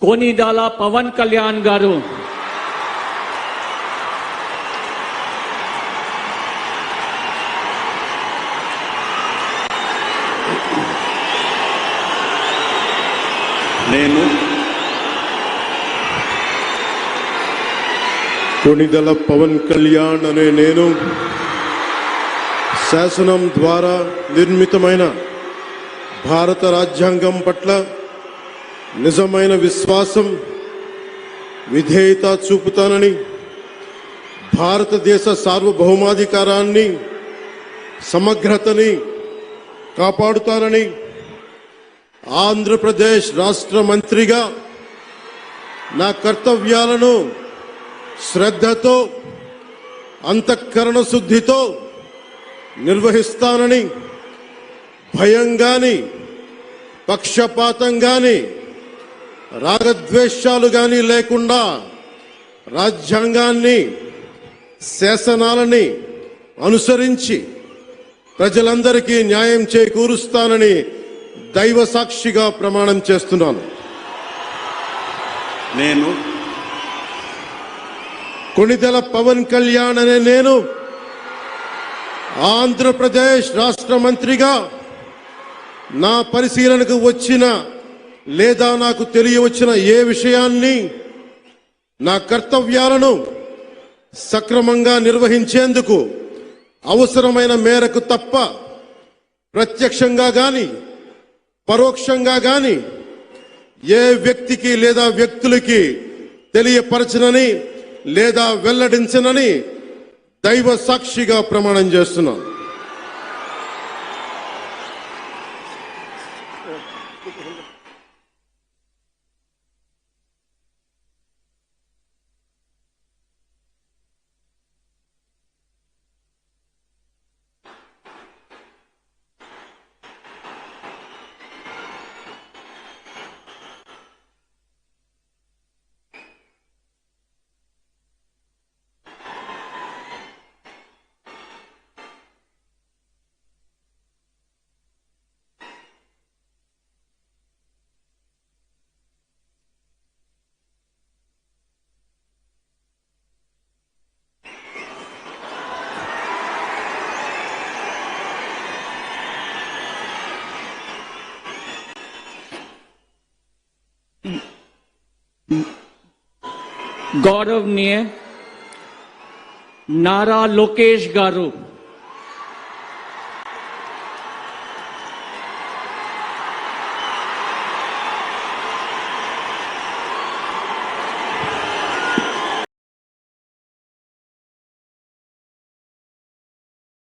कोनिदाला पवन कल्याण गारू నేను కొనిదల పవన్ కళ్యాణ్ అనే నేను శాసనం ద్వారా నిర్మితమైన భారత రాజ్యాంగం పట్ల నిజమైన విశ్వాసం విధేయత చూపుతానని, భారతదేశ సార్వభౌమాధికారాన్ని సమగ్రతని కాపాడుతానని, ఆంధ్రప్రదేశ్ రాష్ట్ర మంత్రిగా నా కర్తవ్యాలను శ్రద్ధతో అంతఃకరణ శుద్ధితో నిర్వహిస్తానని, భయం గాని పక్షపాతం గాని రాగద్వేషాలు గాని లేకుండా రాజ్యాంగాన్ని శాసనాలని అనుసరించి ప్రజలందరికీ న్యాయం చేకూరుస్తానని దైవ సాక్షిగా ప్రమాణం చేస్తున్నాను. నేను కొనిదెల పవన్ కళ్యాణ్ అనే నేను ఆంధ్రప్రదేశ్ రాష్ట్ర మంత్రిగా నా పరిశీలనకు వచ్చిన లేదా నాకు తెలియవచ్చిన ఏ విషయాన్ని నా కర్తవ్యాలను సక్రమంగా నిర్వహించేందుకు అవసరమైన మేరకు తప్ప ప్రత్యక్షంగా గాని పరోక్షంగా గాని ఏ వ్యక్తికి లేదా వ్యక్తులకి తెలియపరచనని లేదా వెల్లడించనని దైవ సాక్షిగా ప్రమాణం చేస్తున్నాను. गौरवनीय नारा लोकेश गारू।